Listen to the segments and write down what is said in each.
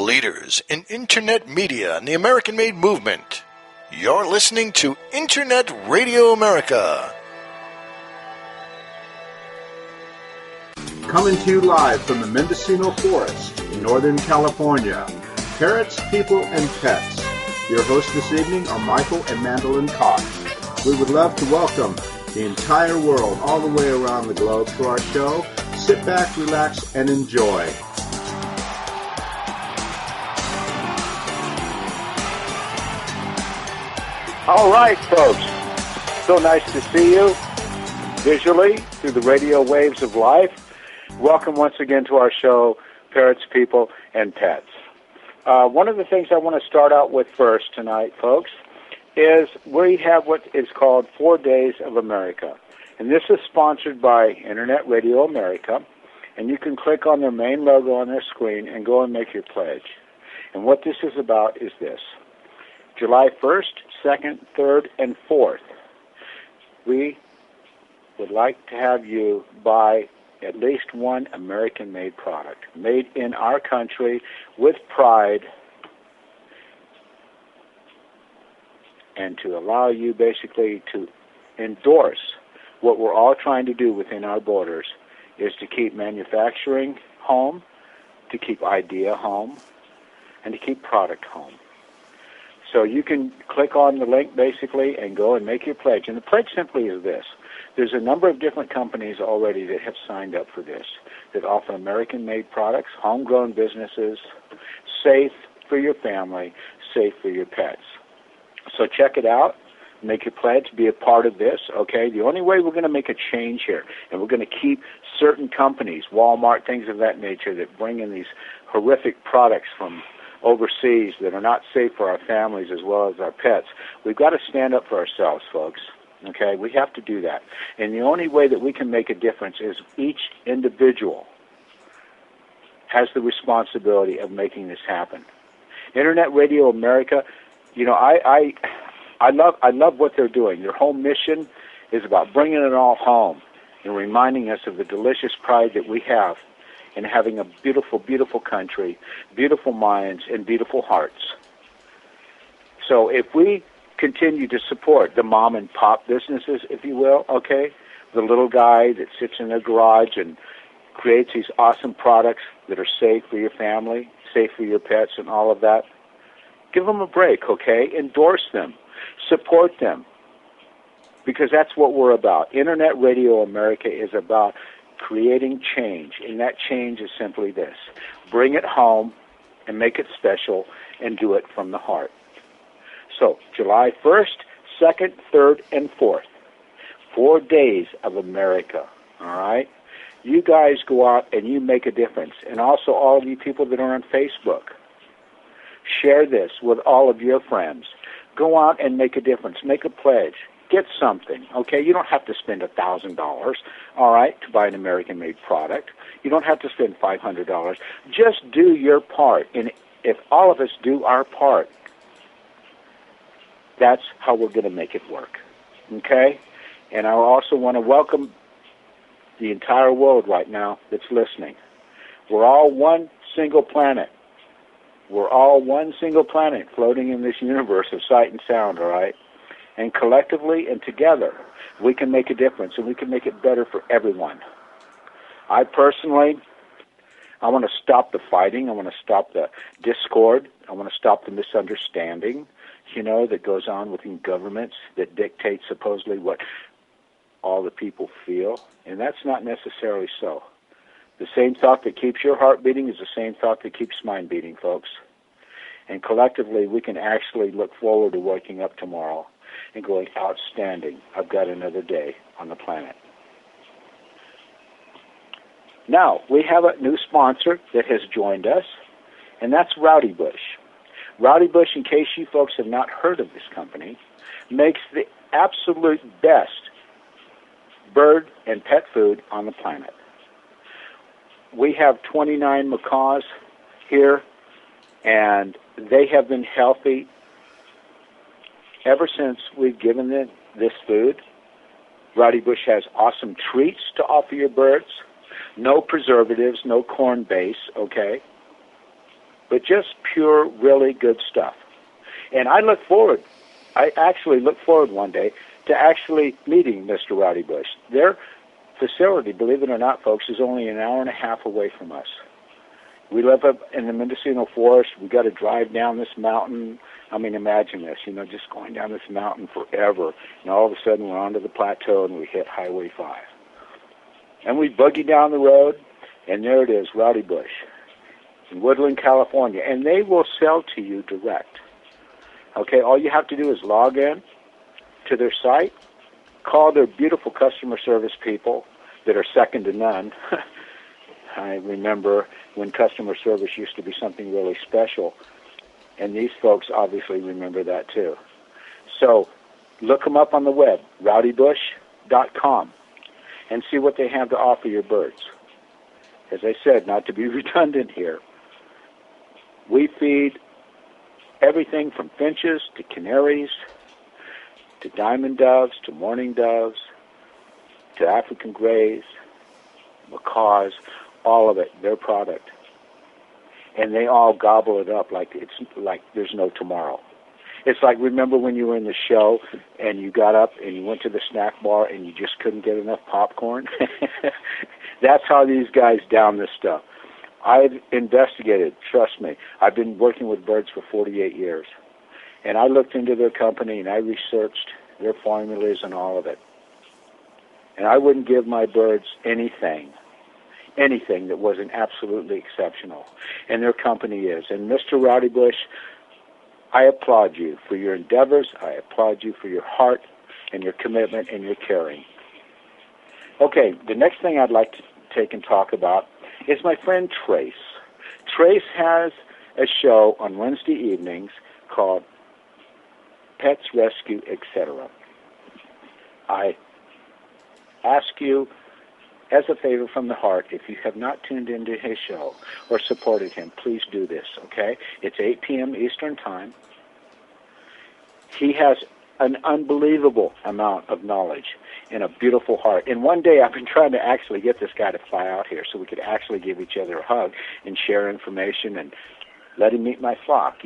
Leaders in Internet media and the American-made movement. You're listening to Internet Radio America. Coming to you live from the Mendocino Forest in Northern California. Parrots, People, and Pets. Your hosts this evening are Michael and Mandolin Cox. We would love to welcome the entire world all the way around the globe to our show. Sit back, relax, and enjoy. All right, folks. So nice to see you visually through the radio waves of life. Welcome once again to our show, Parrots, People, and Pets. One of the things I want to start out with first tonight, folks, is we have what is called 4 Days of America. And this is sponsored by Internet Radio America. And you can click on their main logo on their screen and go and make your pledge. And what this is about is this. July 1st, 2nd, 3rd, and 4th, we would like to have you buy at least one American-made product, made in our country with pride, and to allow you basically to endorse what we're all trying to do within our borders is to keep manufacturing home, to keep idea home, and to keep product home. So you can click on the link basically and go and make your pledge. And the pledge simply is this. There's a number of different companies already that have signed up for this, that offer American-made products, homegrown businesses, safe for your family, safe for your pets. So check it out. Make your pledge. Be a part of this, okay? The only way we're going to make a change here, and we're going to keep certain companies, Walmart, things of that nature, that bring in these horrific products from overseas that are not safe for our families as well as our pets. We've got to stand up for ourselves, folks. Okay, we have to do that. And the only way that we can make a difference is each individual has the responsibility of making this happen. Internet Radio America, you know, I love what they're doing. Their whole mission is about bringing it all home and reminding us of the delicious pride that we have in having a beautiful, beautiful country, beautiful minds, and beautiful hearts. So if we continue to support the mom and pop businesses, if you will, okay, the little guy that sits in their garage and creates these awesome products that are safe for your family, safe for your pets, and all of that, give them a break, okay? Endorse them. Support them. Because that's what we're about. Internet Radio America is about creating change, and that change is simply this. Bring it home and make it special and do it from the heart. So, July 1st, 2nd, 3rd, and 4th, 4 Days of America, all right? You guys go out and you make a difference, and also all of you people that are on Facebook. Share this with all of your friends. Go out and make a difference. Make a pledge. Get something, okay? You don't have to spend $1,000, all right, to buy an American-made product. You don't have to spend $500. Just do your part. And if all of us do our part, that's how we're going to make it work, okay? And I also want to welcome the entire world right now that's listening. We're all one single planet. We're all one single planet floating in this universe of sight and sound, all right? And collectively and together, we can make a difference, and we can make it better for everyone. I personally, I want to stop the fighting. I want to stop the discord. I want to stop the misunderstanding, you know, that goes on within governments that dictate supposedly what all the people feel. And that's not necessarily so. The same thought that keeps your heart beating is the same thought that keeps mine beating, folks. And collectively, we can actually look forward to waking up tomorrow and going, outstanding, I've got another day on the planet. Now, we have a new sponsor that has joined us, and that's Rowdy Bush. Rowdy Bush, in case you folks have not heard of this company, makes the absolute best bird and pet food on the planet. We have 29 macaws here, and they have been healthy ever since we've given them this food. Rowdy Bush has awesome treats to offer your birds. No preservatives, no corn base, okay? but just pure, really good stuff. And I actually look forward one day to actually meeting Mr. Rowdy Bush. Their facility, believe it or not, folks, is only an hour and a half away from us. We live up in the Mendocino Forest. We got to drive down this mountain. I mean, imagine this, just going down this mountain forever. And all of a sudden we're onto the plateau and we hit Highway 5. And we buggy down the road, and there it is, Rowdy Bush in Woodland, California. And they will sell to you direct. Okay, all you have to do is log in to their site, call their beautiful customer service people that are second to none. I remember when customer service used to be something really special, and these folks obviously remember that too. So look them up on the web, rowdybush.com, and see what they have to offer your birds. As I said, not to be redundant here, we feed everything from finches to canaries to diamond doves to mourning doves to African grays, macaws, all of it, their product. And they all gobble it up like there's no tomorrow. It's like, remember when you were in the show and you got up and you went to the snack bar and you just couldn't get enough popcorn? That's how these guys down this stuff. I've investigated, trust me. I've been working with birds for 48 years. And I looked into their company and I researched their formulas and all of it. And I wouldn't give my birds anything that wasn't absolutely exceptional. And their company is. And Mr. Rowdy Bush, I applaud you for your endeavors. I applaud you for your heart and your commitment and your caring. Okay, the next thing I'd like to take and talk about is my friend Trace. Trace has a show on Wednesday evenings called Pets Rescue, etc. I ask you, as a favor from the heart, if you have not tuned into his show or supported him, please do this, okay? It's 8 p.m. Eastern Time. He has an unbelievable amount of knowledge and a beautiful heart. And one day I've been trying to actually get this guy to fly out here so we could actually give each other a hug and share information and let him meet my flock,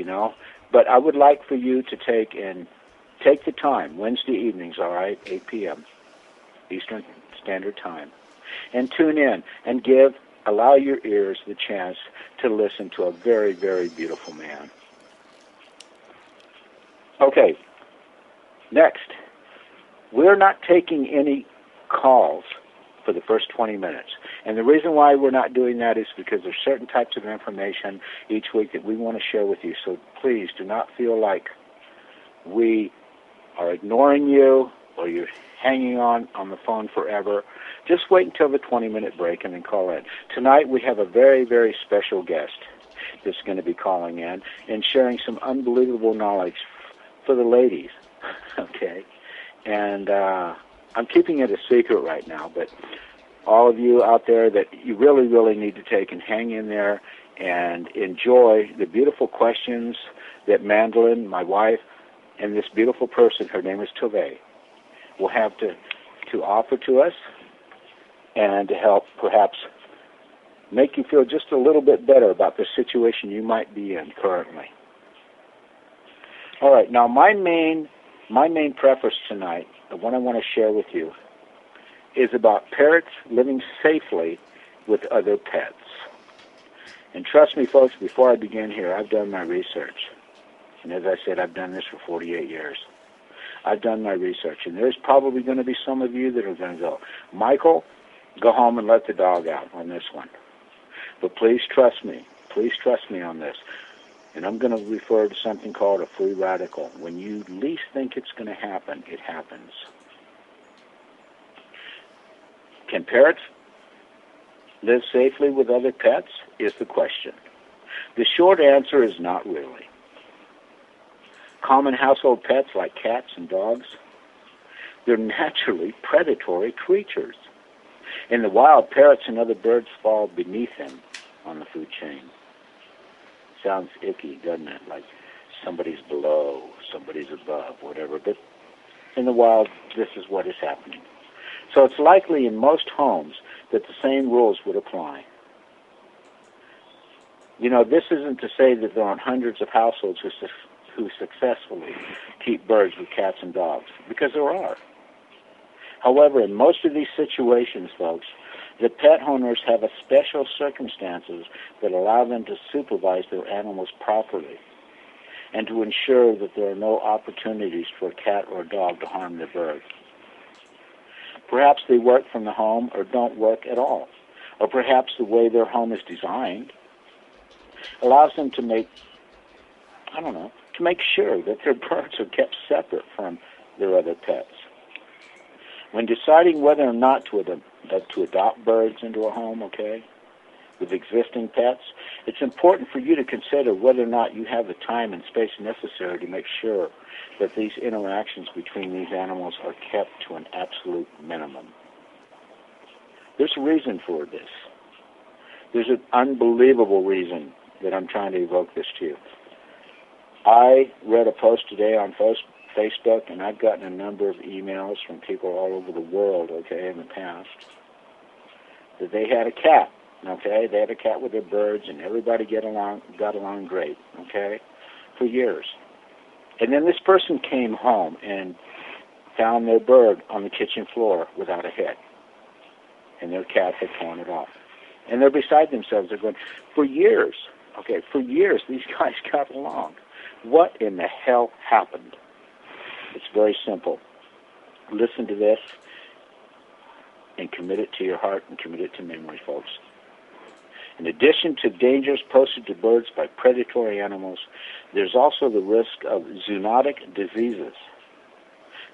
But I would like for you to take the time, Wednesday evenings, all right, 8 p.m. Eastern Standard Time, and tune in and allow your ears the chance to listen to a very, very beautiful man. Okay, next, we're not taking any calls for the first 20 minutes. And the reason why we're not doing that is because there's certain types of information each week that we want to share with you. So please do not feel like we are ignoring you or you're hanging on the phone forever. Just wait until the 20-minute break and then call in. Tonight we have a very, very special guest that's going to be calling in and sharing some unbelievable knowledge for the ladies, okay? And I'm keeping it a secret right now, but all of you out there that you really, really need to take and hang in there and enjoy the beautiful questions that Mandolin, my wife, and this beautiful person, her name is Tove, will have to offer to us and to help perhaps make you feel just a little bit better about the situation you might be in currently. All right, now my main preface tonight, the one I want to share with you, is about parrots living safely with other pets. And trust me, folks, before I begin here, I've done my research. And as I said, I've done this for 48 years. I've done my research, and there's probably going to be some of you that are going to go, Michael, go home and let the dog out on this one. But please trust me. Please trust me on this. And I'm going to refer to something called a free radical. When you least think it's going to happen, it happens. Can parrots live safely with other pets is the question. The short answer is not really. Common household pets like cats and dogs, they're naturally predatory creatures. In the wild, parrots and other birds fall beneath them on the food chain. Sounds icky, doesn't it? Like somebody's below, somebody's above, whatever. But in the wild, this is what is happening. So it's likely in most homes that the same rules would apply. You know, this isn't to say that there aren't hundreds of households who successfully keep birds with cats and dogs, because there are. However, in most of these situations, folks, the pet owners have a special circumstances that allow them to supervise their animals properly and to ensure that there are no opportunities for a cat or a dog to harm their bird. Perhaps they work from the home or don't work at all, or perhaps the way their home is designed allows them to make sure that their birds are kept separate from their other pets. When deciding whether or not to adopt birds into a home, with existing pets, it's important for you to consider whether or not you have the time and space necessary to make sure that these interactions between these animals are kept to an absolute minimum. There's a reason for this. There's an unbelievable reason that I'm trying to evoke this to you. I read a post today on Facebook, and I've gotten a number of emails from people all over the world, in the past, that they had a cat, They had a cat with their birds, and everybody got along great, for years. And then this person came home and found their bird on the kitchen floor without a head, and their cat had torn it off. And they're beside themselves. They're going, for years, these guys got along. What in the hell happened? It's very simple. Listen to this and commit it to your heart and commit it to memory, folks. In addition to dangers posed to birds by predatory animals, there's also the risk of zoonotic diseases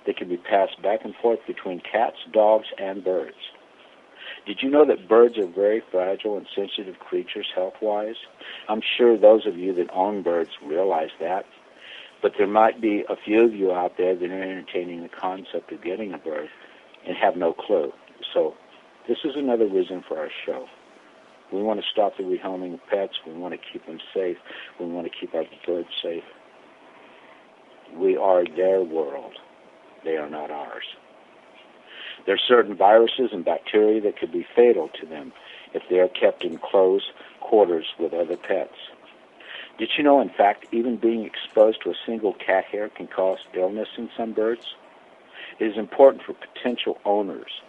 that can be passed back and forth between cats, dogs, and birds. Did you know that birds are very fragile and sensitive creatures health-wise? I'm sure those of you that own birds realize that. But there might be a few of you out there that are entertaining the concept of getting a bird and have no clue. So this is another reason for our show. We want to stop the rehoming of pets. We want to keep them safe. We want to keep our birds safe. We are their world. They are not ours. There are certain viruses and bacteria that could be fatal to them if they are kept in close quarters with other pets. Did you know, in fact, even being exposed to a single cat hair can cause illness in some birds? It is important for potential owners,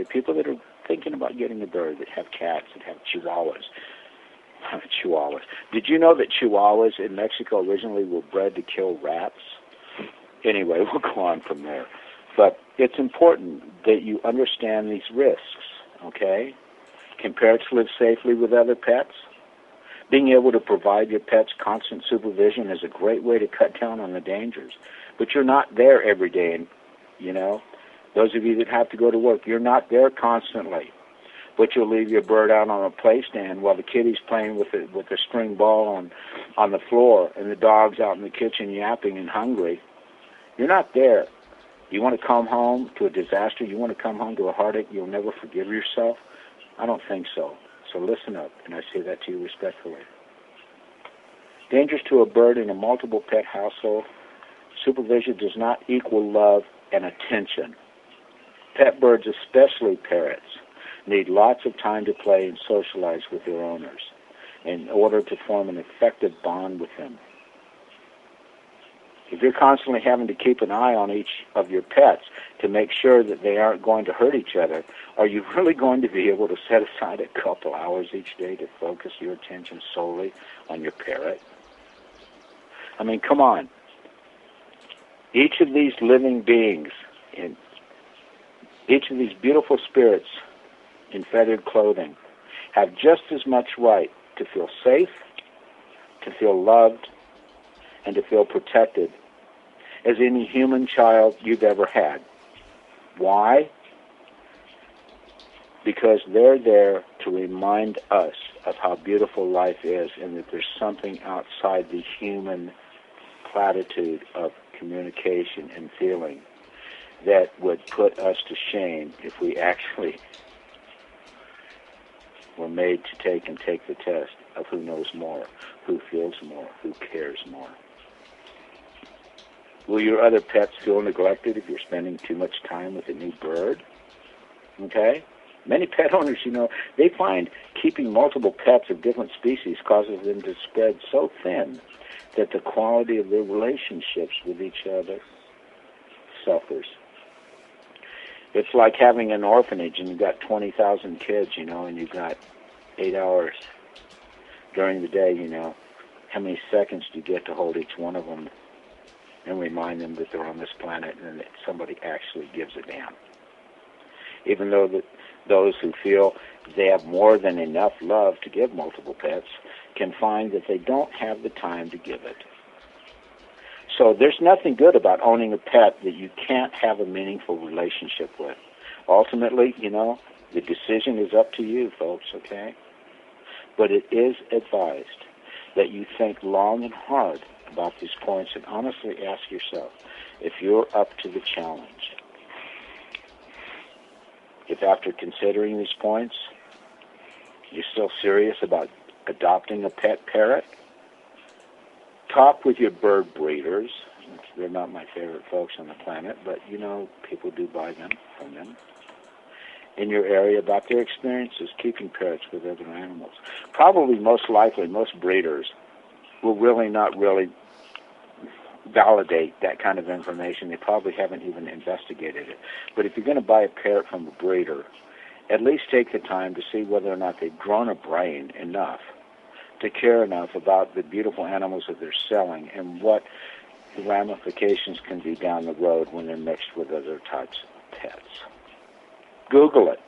people that are thinking about getting a bird that have cats, that have chihuahuas. Did you know that chihuahuas in Mexico originally were bred to kill rats? Anyway, we'll go on from there. But it's important that you understand these risks, Can parrots live safely with other pets? Being able to provide your pets constant supervision is a great way to cut down on the dangers. But you're not there every day, Those of you that have to go to work, you're not there constantly. But you'll leave your bird out on a play stand while the kitty's playing with a string ball on the floor and the dog's out in the kitchen yapping and hungry. You're not there. You want to come home to a disaster? You want to come home to a heartache you'll never forgive yourself? I don't think so. So listen up, and I say that to you respectfully. Dangers to a bird in a multiple pet household. Supervision does not equal love and attention. Pet birds, especially parrots, need lots of time to play and socialize with their owners in order to form an effective bond with them. If you're constantly having to keep an eye on each of your pets to make sure that they aren't going to hurt each other, are you really going to be able to set aside a couple hours each day to focus your attention solely on your parrot? I mean, come on. Each of these living beings, and each of these beautiful spirits in feathered clothing, have just as much right to feel safe, to feel loved, and to feel protected as any human child you've ever had. Why? Because they're there to remind us of how beautiful life is and that there's something outside the human platitude of communication and feeling that would put us to shame if we actually were made to take the test of who knows more, who feels more, who cares more. Will your other pets feel neglected if you're spending too much time with a new bird? Many pet owners, they find keeping multiple pets of different species causes them to spread so thin that the quality of their relationships with each other suffers. It's like having an orphanage and you've got 20,000 kids, and you've got 8 hours during the day, How many seconds do you get to hold each one of them and remind them that they're on this planet and that somebody actually gives a damn? Even though those who feel they have more than enough love to give multiple pets can find that they don't have the time to give it. So there's nothing good about owning a pet that you can't have a meaningful relationship with. Ultimately, the decision is up to you, folks, okay? But it is advised that you think long and hard about these points and honestly ask yourself if you're up to the challenge. If after considering these points, you're still serious about adopting a pet parrot, talk with your bird breeders. They're not my favorite folks on the planet, but people do buy them from them in your area about their experiences keeping parrots with other animals. Probably most likely, most breeders will not really validate that kind of information. They probably haven't even investigated it. But if you're going to buy a parrot from a breeder, at least take the time to see whether or not they've grown a brain enough to care enough about the beautiful animals that they're selling and what the ramifications can be down the road when they're mixed with other types of pets. Google it.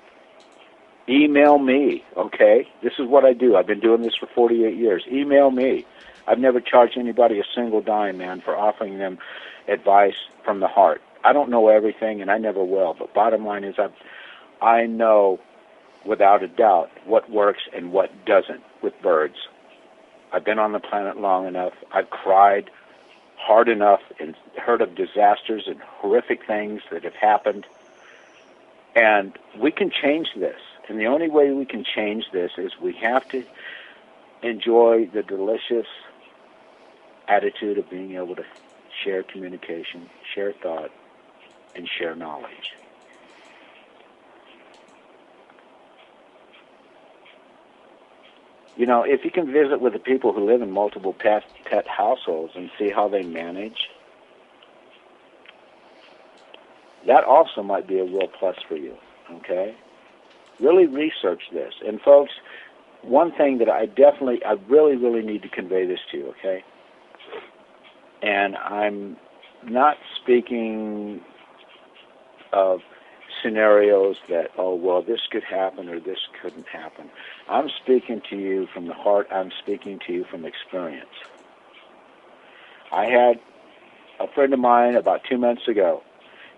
Email me, okay? This is what I do. I've been doing this for 48 years. Email me. I've never charged anybody a single dime, man, for offering them advice from the heart. I don't know everything, and I never will, but bottom line is I know without a doubt what works and what doesn't with birds. I've been on the planet long enough. I've cried hard enough and heard of disasters and horrific things that have happened. And we can change this. And the only way we can change this is we have to enjoy the delicious attitude of being able to share communication, share thought, and share knowledge. If you can visit with the people who live in multiple pet households and see how they manage, that also might be a real plus for you, okay? Really research this. And folks, one thing that I really need to convey this to you, okay? And I'm not speaking of scenarios that, this could happen or this couldn't happen. I'm speaking to you from the heart. I'm speaking to you from experience. I had a friend of mine about 2 months ago.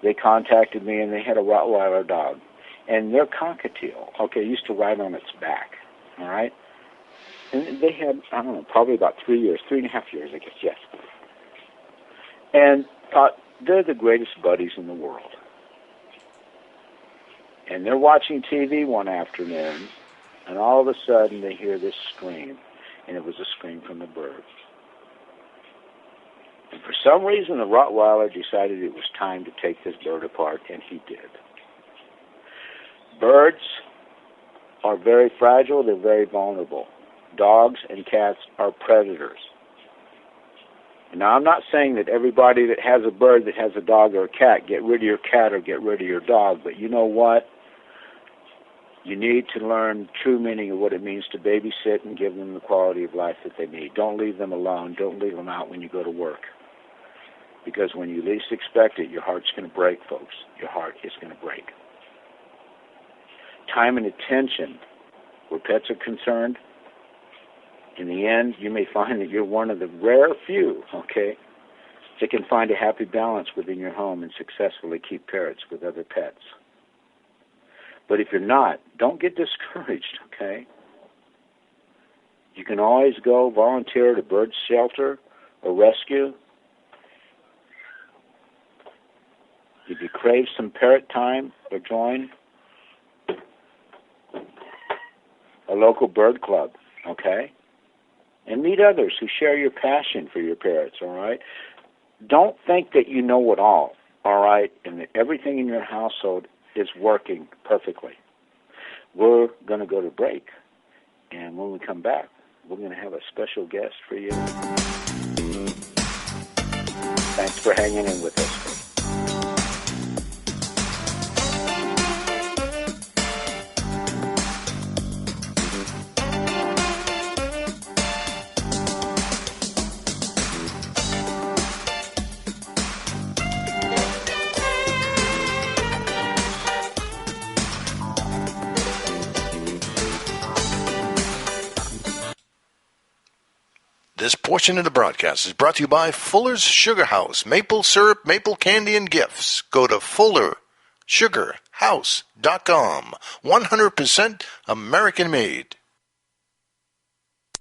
They contacted me, and they had a Rottweiler dog. And their cockatiel, used to ride on its back, all right? And they had, probably about 3 years, 3.5 years, I guess, yes. And thought, they're the greatest buddies in the world. And they're watching TV one afternoon, and all of a sudden they hear this scream, and it was a scream from the bird. And for some reason, the Rottweiler decided it was time to take this bird apart, and he did. Birds are very fragile. They're very vulnerable. Dogs and cats are predators. Now, I'm not saying that everybody that has a bird that has a dog or a cat, get rid of your cat or get rid of your dog. But you know what? You need to learn true meaning of what it means to babysit and give them the quality of life that they need. Don't leave them alone. Don't leave them out when you go to work. Because when you least expect it, your heart's going to break, folks. Your heart is going to break. Time and attention, where pets are concerned, in the end, you may find that you're one of the rare few, that can find a happy balance within your home and successfully keep parrots with other pets. But if you're not, don't get discouraged, You can always go volunteer at a bird shelter or rescue. If you crave some parrot time, or join a local bird club, And meet others who share your passion for your parrots, all right? Don't think that you know it all right, and that everything in your household is working perfectly. We're going to go to break, and when we come back, we're going to have a special guest for you. Thanks for hanging in with us. This portion of the broadcast is brought to you by Fuller's Sugar House, maple syrup, maple candy, and gifts. Go to FullerSugarHouse.com. 100% American made.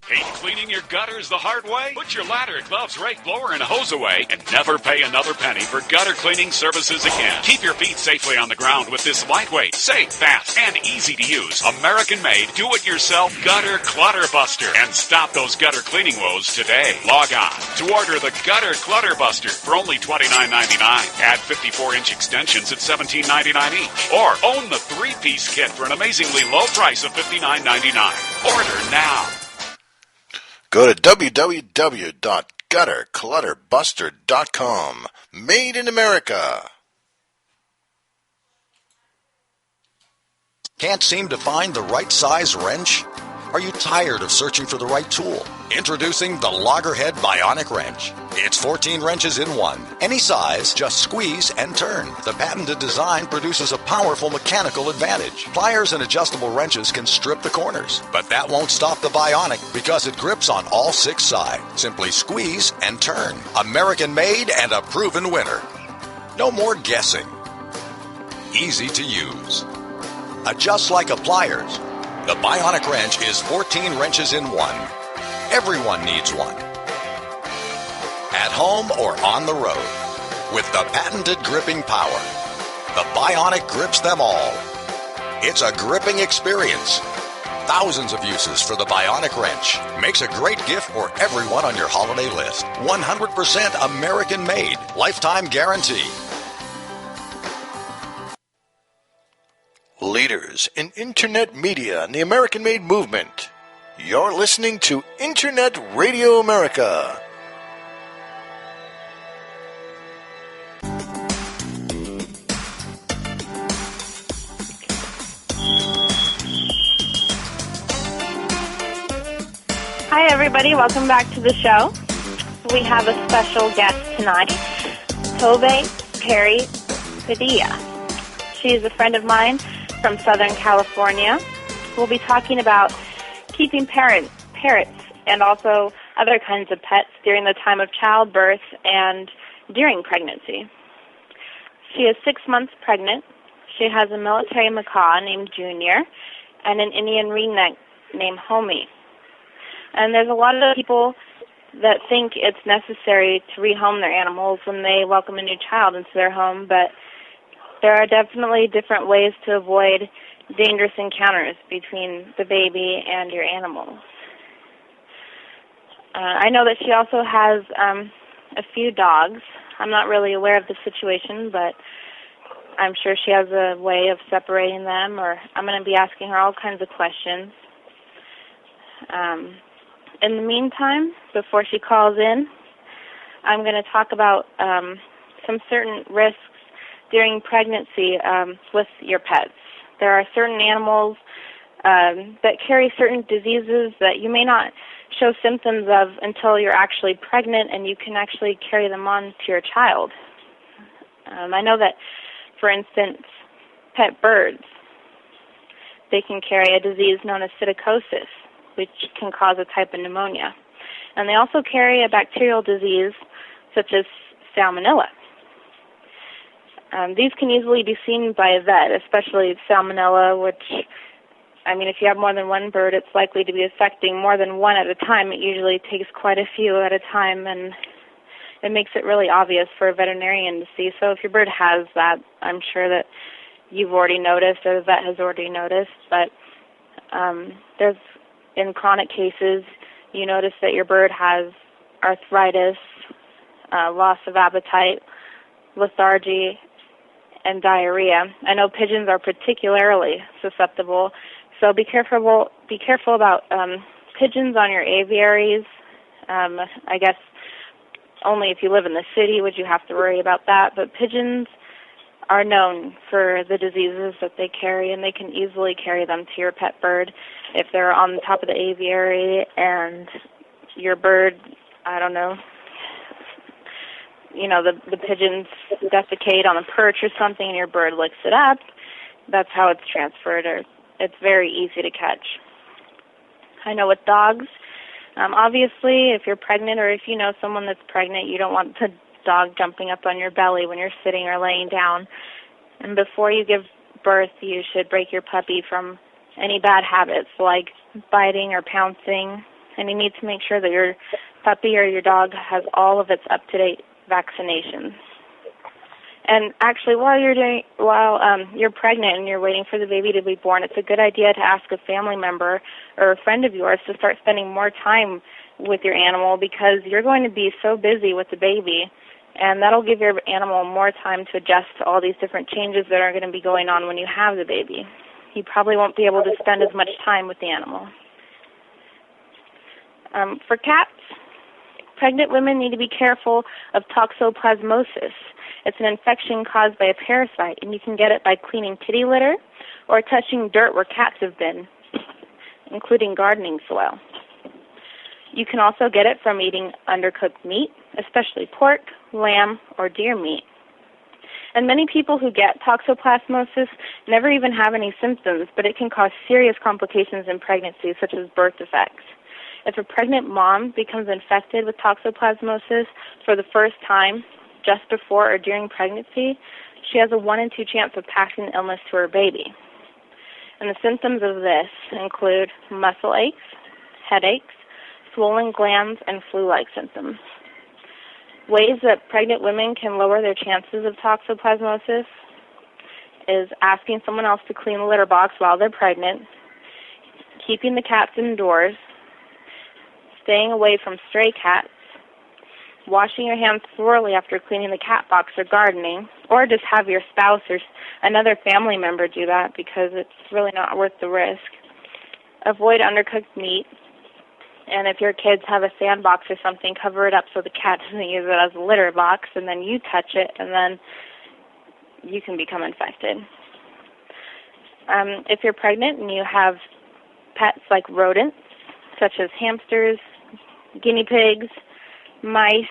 Hate cleaning your gutters the hard way? Put your ladder, gloves, rake, blower, and hose away and never pay another penny for gutter cleaning services again. Keep your feet safely on the ground with this lightweight, safe, fast, and easy-to-use, American-made, do-it-yourself gutter clutter buster. And stop those gutter cleaning woes today. Log on to order the Gutter Clutter Buster for only $29.99. Add 54-inch extensions at $17.99 each. Or own the 3-piece kit for an amazingly low price of $59.99. Order now. Go to www.gutterclutterbuster.com. Made in America. Can't seem to find the right size wrench? Are you tired of searching for the right tool? Introducing the Loggerhead Bionic Wrench. It's 14 wrenches in one. Any size, just squeeze and turn. The patented design produces a powerful mechanical advantage. Pliers and adjustable wrenches can strip the corners, but that won't stop the Bionic because it grips on all 6 sides. Simply squeeze and turn. American made and a proven winner. No more guessing. Easy to use. Adjusts like a pliers. The Bionic wrench is 14 wrenches in one. Everyone needs one. At home or on the road. With the patented gripping power, the Bionic grips them all. It's a gripping experience. Thousands of uses for the Bionic wrench. Makes a great gift for everyone on your holiday list. 100% American made. Lifetime guarantee. Leaders in Internet media and the American-made movement. You're listening to Internet Radio America. Hi, everybody. Welcome back to the show. We have a special guest tonight, Tobe Perry Padilla. She's a friend of mine from Southern California. We'll be talking about keeping parrots and also other kinds of pets during the time of childbirth and during pregnancy. She is 6 months pregnant. She has a military macaw named Junior and an Indian ringneck named Homie. And there's a lot of people that think it's necessary to rehome their animals when they welcome a new child into their home, but there are definitely different ways to avoid dangerous encounters between the baby and your animals. I know that she also has a few dogs. I'm not really aware of the situation, but I'm sure she has a way of separating them, or I'm going to be asking her all kinds of questions. In the meantime, before she calls in, I'm going to talk about some certain risks during pregnancy with your pets. There are certain animals that carry certain diseases that you may not show symptoms of until you're actually pregnant, and you can actually carry them on to your child. I know that, for instance, pet birds, they can carry a disease known as psittacosis, which can cause a type of pneumonia. And they also carry a bacterial disease such as salmonella. These can easily be seen by a vet, especially salmonella, which, if you have more than one bird, it's likely to be affecting more than one at a time. It usually takes quite a few at a time, and it makes it really obvious for a veterinarian to see. So if your bird has that, I'm sure that you've already noticed, or the vet has already noticed. But there's, in chronic cases, you notice that your bird has arthritis, loss of appetite, lethargy, and diarrhea. I know pigeons are particularly susceptible So be careful about pigeons on your aviaries. I guess only if you live in the city would you have to worry about that. But pigeons are known for the diseases that they carry, and they can easily carry them to your pet bird if they're on the top of the aviary and your bird, I don't know, the pigeons defecate on a perch or something and your bird licks it up. That's how it's transferred, or it's very easy to catch. I know with dogs, obviously if you're pregnant or if you know someone that's pregnant, you don't want the dog jumping up on your belly when you're sitting or laying down. And before you give birth, you should break your puppy from any bad habits like biting or pouncing. And you need to make sure that your puppy or your dog has all of its up-to-date vaccinations. And actually, while you're pregnant and you're waiting for the baby to be born, it's a good idea to ask a family member or a friend of yours to start spending more time with your animal, because you're going to be so busy with the baby, and that'll give your animal more time to adjust to all these different changes that are going to be going on when you have the baby. You probably won't be able to spend as much time with the animal. For cats, pregnant women need to be careful of toxoplasmosis. It's an infection caused by a parasite, and you can get it by cleaning kitty litter or touching dirt where cats have been, including gardening soil. You can also get it from eating undercooked meat, especially pork, lamb, or deer meat. And many people who get toxoplasmosis never even have any symptoms, but it can cause serious complications in pregnancy, such as birth defects. If a pregnant mom becomes infected with toxoplasmosis for the first time, just before or during pregnancy, she has a 1 in 2 chance of passing the illness to her baby. And the symptoms of this include muscle aches, headaches, swollen glands, and flu-like symptoms. Ways that pregnant women can lower their chances of toxoplasmosis is asking someone else to clean the litter box while they're pregnant, keeping the cats indoors, staying away from stray cats, washing your hands thoroughly after cleaning the cat box or gardening, or just have your spouse or another family member do that, because it's really not worth the risk. Avoid undercooked meat, and if your kids have a sandbox or something, cover it up so the cat doesn't use it as a litter box, and then you touch it, and then you can become infected. If you're pregnant and you have pets like rodents, such as hamsters, guinea pigs, mice,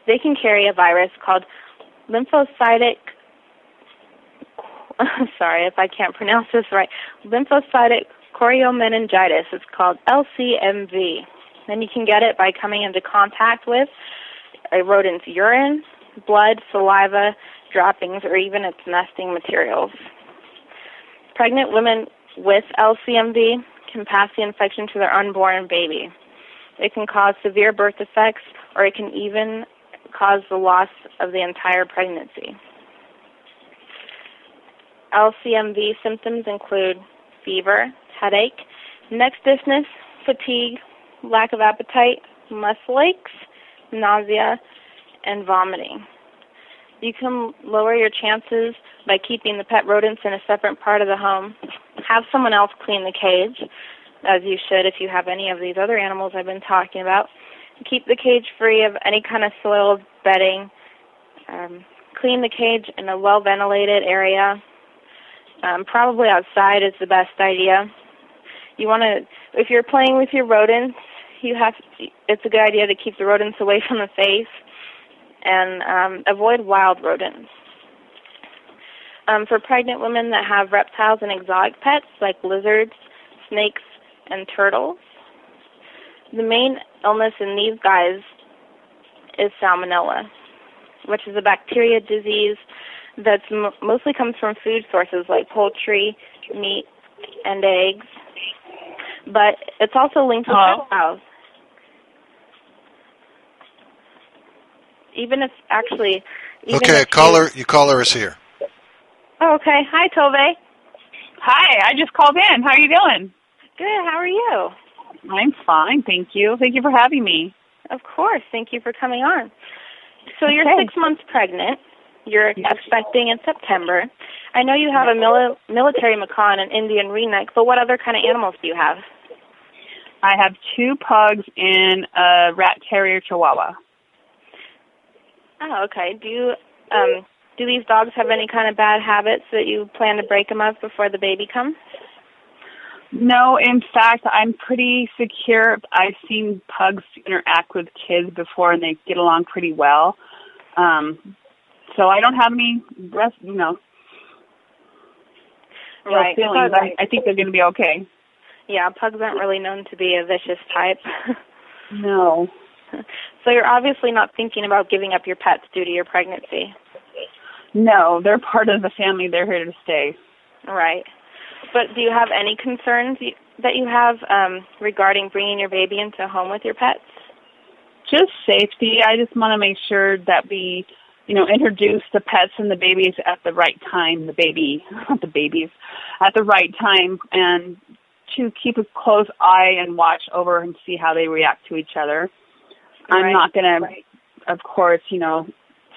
they can carry a virus called lymphocytic, sorry if I can't pronounce this right, lymphocytic choriomeningitis. It's called LCMV. And you can get it by coming into contact with a rodent's urine, blood, saliva, droppings, or even its nesting materials. Pregnant women with LCMV can pass the infection to their unborn baby. It can cause severe birth defects, or it can even cause the loss of the entire pregnancy. LCMV symptoms include fever, headache, neck stiffness, fatigue, lack of appetite, muscle aches, nausea, and vomiting. You can lower your chances by keeping the pet rodents in a separate part of the home. Have someone else clean the cage, as you should if you have any of these other animals I've been talking about. Keep the cage free of any kind of soiled bedding. Clean the cage in a well-ventilated area. Probably outside is the best idea. You want to, if you're playing with your rodents, it's a good idea to keep the rodents away from the face and avoid wild rodents. For pregnant women that have reptiles and exotic pets like lizards, snakes, and turtles, the main illness in these guys is salmonella, which is a bacteria disease that mostly comes from food sources like poultry, meat, and eggs. But it's also linked to reptiles. Caller is here. Oh, okay. Hi, Tove. Hi, I just called in. How are you doing? Good. How are you? I'm fine, thank you. Thank you for having me. Of course. Thank you for coming on. So you're 6 months pregnant. You're expecting in September. I know you have a military macaw and an Indian ringneck, but what other kind of animals do you have? I have 2 pugs and a rat terrier chihuahua. Oh, okay. Do these dogs have any kind of bad habits that you plan to break them of before the baby comes? No, in fact, I'm pretty secure. I've seen pugs interact with kids before, and they get along pretty well. So I don't have any, right. feelings. I think they're going to be okay. Yeah, pugs aren't really known to be a vicious type. No. So you're obviously not thinking about giving up your pets due to your pregnancy. No, they're part of the family. They're here to stay. Right. But do you have any concerns that you have regarding bringing your baby into a home with your pets? Just safety. I just want to make sure that we, introduce the pets and the babies at the right time, at the right time, and to keep a close eye and watch over and see how they react to each other. Right. I'm not going to, of course,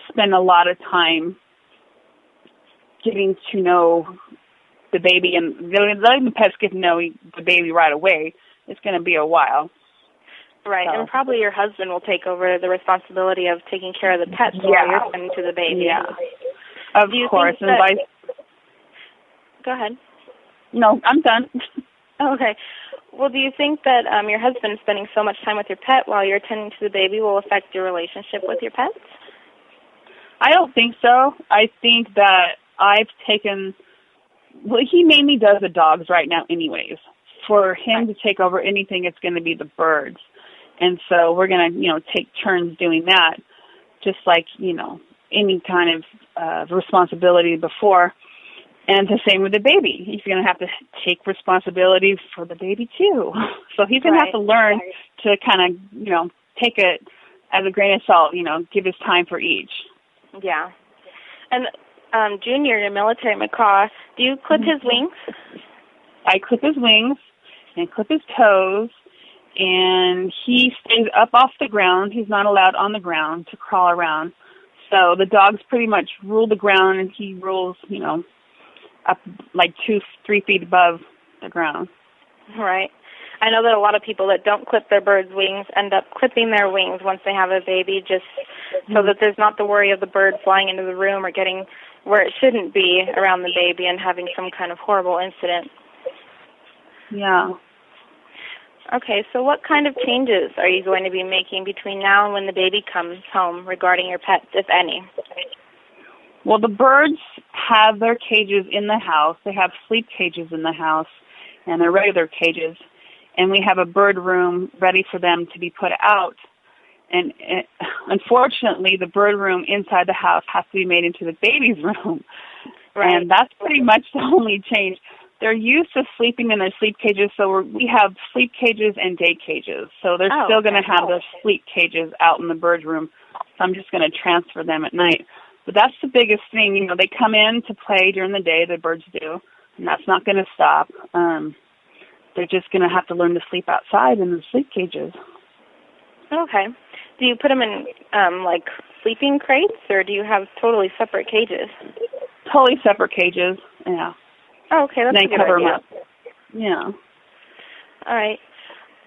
spend a lot of time getting to know the baby and letting the pets get to know the baby right away. It's going to be a while. Right, So. And probably your husband will take over the responsibility of taking care of the pets while you're tending to the baby. Yeah, of course. Go ahead. No, I'm done. Okay. Well, do you think that your husband spending so much time with your pet while you're tending to the baby will affect your relationship with your pets? I don't think so. I think that I've taken... Well, he mainly does the dogs right now anyways. For him to take over anything, it's going to be the birds. And so we're going to, take turns doing that, just like, any kind of responsibility before. And the same with the baby. He's going to have to take responsibility for the baby, too. So he's going to have to learn to kind of, take it as a grain of salt, give his time for each. Yeah. And Junior, your military macaw, do you clip his wings? I clip his wings and clip his toes, and he stays up off the ground. He's not allowed on the ground to crawl around. So the dogs pretty much rule the ground, and he rules, up like 2-3 feet above the ground. Right. I know that a lot of people that don't clip their birds' wings end up clipping their wings once they have a baby, just so that there's not the worry of the bird flying into the room or getting where it shouldn't be around the baby and having some kind of horrible incident. Yeah. Okay, so what kind of changes are you going to be making between now and when the baby comes home regarding your pets, if any? Well, the birds have their cages in the house. They have sleep cages in the house, and they're regular cages. And we have a bird room ready for them to be put out. And unfortunately, the bird room inside the house has to be made into the baby's room. Right. And that's pretty much the only change. They're used to sleeping in their sleep cages, so we have sleep cages and day cages. So they're still going to have their sleep cages out in the bird room. So I'm just going to transfer them at night. But that's the biggest thing. They come in to play during the day, the birds do, and that's not going to stop. They're just going to have to learn to sleep outside in the sleep cages. Okay. Do you put them in, sleeping crates, or do you have totally separate cages? Totally separate cages, yeah. Oh, okay, that's a good idea. Yeah. All right.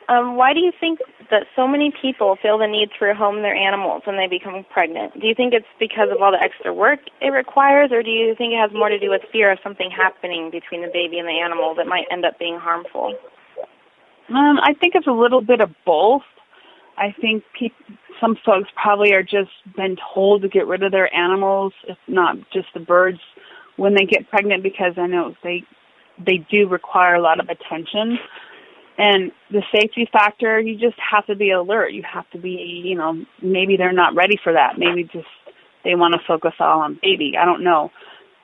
Why do you think that so many people feel the need to rehome their animals when they become pregnant? Do you think it's because of all the extra work it requires, or do you think it has more to do with fear of something happening between the baby and the animal that might end up being harmful? I think it's a little bit of both. I think some folks probably are just been told to get rid of their animals, if not just the birds, when they get pregnant, because I know they do require a lot of attention. And the safety factor, you just have to be alert. You have to be, maybe they're not ready for that. Maybe just they want to focus all on baby. I don't know.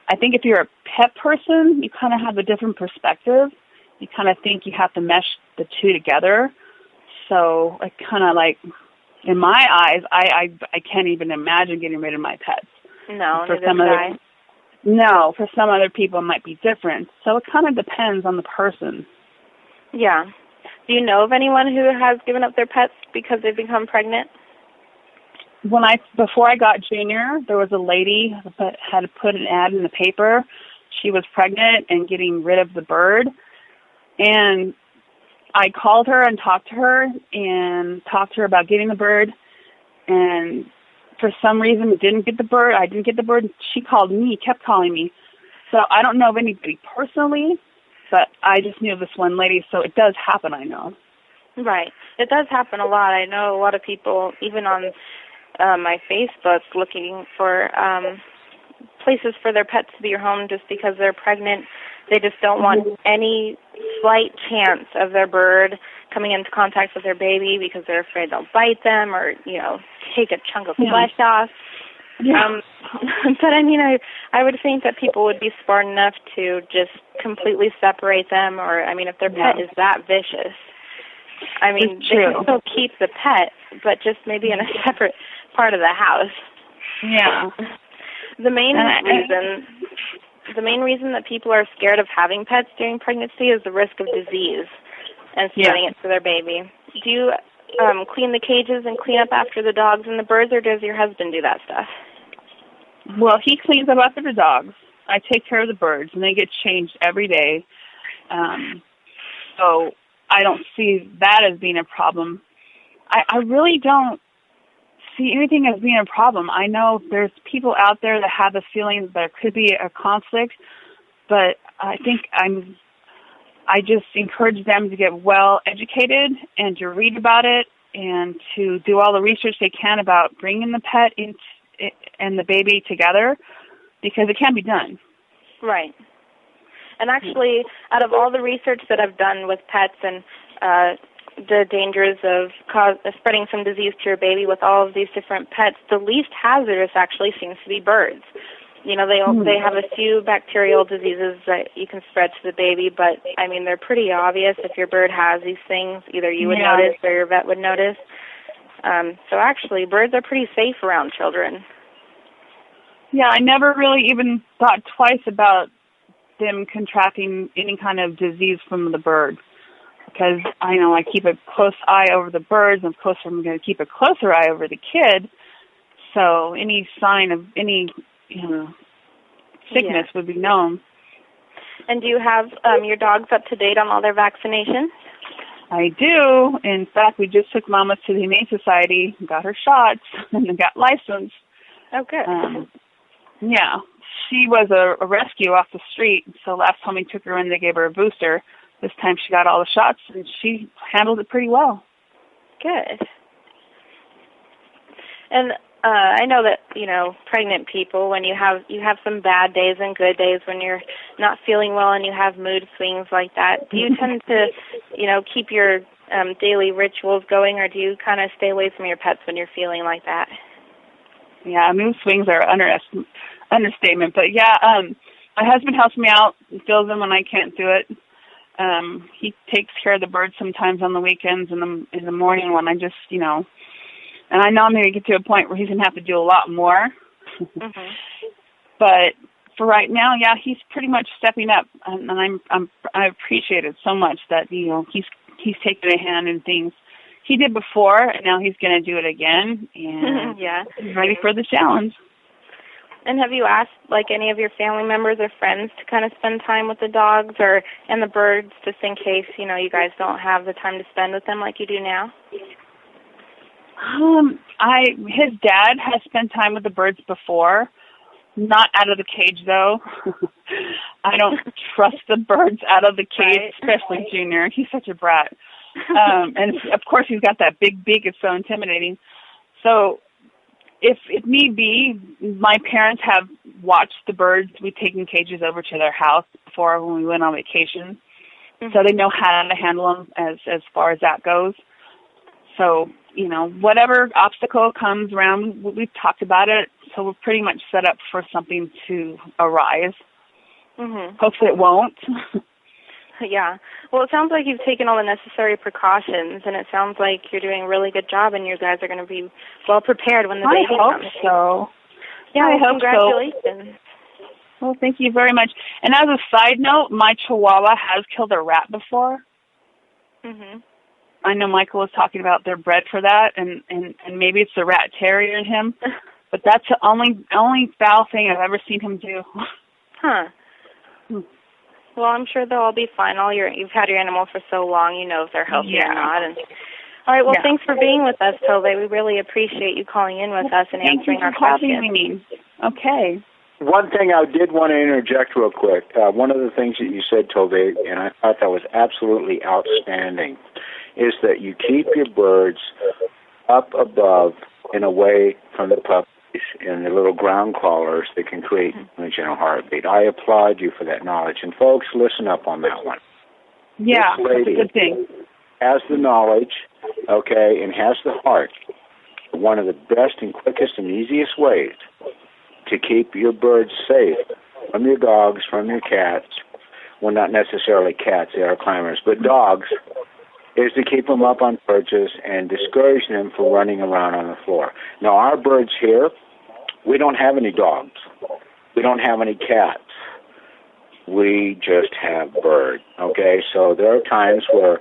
I think if you're a pet person, you kind of have a different perspective. You kind of think you have to mesh the two together. So I kind of in my eyes, I can't even imagine getting rid of my pets. No, for some other people it might be different. So it kind of depends on the person. Yeah. Do you know of anyone who has given up their pets because they've become pregnant? Before I got Junior, there was a lady that had put an ad in the paper she was pregnant and getting rid of the bird. And I called her and talked to her about getting the bird. And for some reason, didn't get the bird. I didn't get the bird. She called me, kept calling me. So I don't know of anybody personally, but I just knew of this one lady. So it does happen, I know. Right. It does happen a lot. I know a lot of people, even on my Facebook, looking for places for their pets to be your home just because they're pregnant. They just don't want any slight chance of their bird coming into contact with their baby because they're afraid they'll bite them or, take a chunk of flesh off. Yeah. But I mean, I would think that people would be smart enough to just completely separate them, or I mean, if their pet is that vicious, I mean, they can still keep the pet, but just maybe in a separate part of the house. Yeah. The main reason that people are scared of having pets during pregnancy is the risk of disease and spreading it to their baby. Do you clean the cages and clean up after the dogs and the birds, or does your husband do that stuff? Well, he cleans up after the dogs. I take care of the birds, and they get changed every day. So I don't see that as being a problem. I really don't see anything as being a problem. I know there's people out there that have the feeling that there could be a conflict, but I think I just encourage them to get well educated and to read about it and to do all the research they can about bringing the pet and the baby together, because it can be done. Right. And actually, out of all the research that I've done with pets and the dangers of spreading some disease to your baby with all of these different pets, the least hazardous actually seems to be birds. They have a few bacterial diseases that you can spread to the baby, but, I mean, they're pretty obvious. If your bird has these things, either you would notice or your vet would notice. So actually, birds are pretty safe around children. Yeah, I never really even thought twice about them contracting any kind of disease from the bird, because I know I keep a close eye over the birds, and of course I'm going to keep a closer eye over the kid. So any sign of any sickness would be known. And do you have your dogs up to date on all their vaccinations? I do. In fact, we just took Mama to the Humane Society, got her shots, and got licensed. Oh, good. Yeah. She was a rescue off the street, so last time we took her in, they gave her a booster. This time she got all the shots, and she handled it pretty well. Good. And I know that, pregnant people, when you have some bad days and good days, when you're not feeling well and you have mood swings like that, do you tend to, keep your daily rituals going, or do you kind of stay away from your pets when you're feeling like that? Yeah, mood swings are understatement. But, my husband helps me out and fills them when I can't do it. He takes care of the birds sometimes on the weekends and in the morning when I just, and I know I'm going to get to a point where he's going to have to do a lot more. Mm-hmm. But for right now, he's pretty much stepping up, and I appreciate it so much that he's taking a hand in things he did before, and now he's going to do it again, and he's ready for the challenge. And have you asked, any of your family members or friends to kind of spend time with the dogs and the birds, just in case, you guys don't have the time to spend with them like you do now? His dad has spent time with the birds before, not out of the cage, though. I don't trust the birds out of the cage, especially Junior. He's such a brat. And, of course, he's got that big beak. It's so intimidating. So if it need be, my parents have watched the birds. We've taken cages over to their house before when we went on vacation. Mm-hmm. So they know how to handle them as far as that goes. So, whatever obstacle comes around, we've talked about it, so we're pretty much set up for something to arise. Mm-hmm. Hopefully it won't. Yeah. Well, it sounds like you've taken all the necessary precautions, and it sounds like you're doing a really good job, and you guys are going to be well prepared when the baby comes. I hope so. Yeah, I hope congratulations. So. Well, thank you very much. And as a side note, my Chihuahua has killed a rat before. Mm-hmm. I know Michael was talking about they're bred for that, and maybe it's the rat terrier in him, but that's the only foul thing I've ever seen him do. Huh. Well, I'm sure they'll all be fine. You've had your animals for so long, you know if they're healthy or not. And all right, well, thanks for being with us, Tove. We really appreciate you calling in with us and answering our questions. Okay. One thing I did want to interject real quick. One of the things that you said, Tove, and I thought that was absolutely outstanding, is that you keep your birds up above and away from the puppies and the little ground crawlers that can create damage in a heartbeat. I applaud you for that knowledge. And folks, listen up on that one. Yeah, this lady that's a good thing. Has the knowledge, okay, and has the heart. One of the best and quickest and easiest ways to keep your birds safe from your dogs, from your cats, well, not necessarily cats, they are climbers, but dogs, is to keep them up on perches and discourage them from running around on the floor. Now, our birds here, we don't have any dogs. We don't have any cats. We just have birds, okay? So there are times where,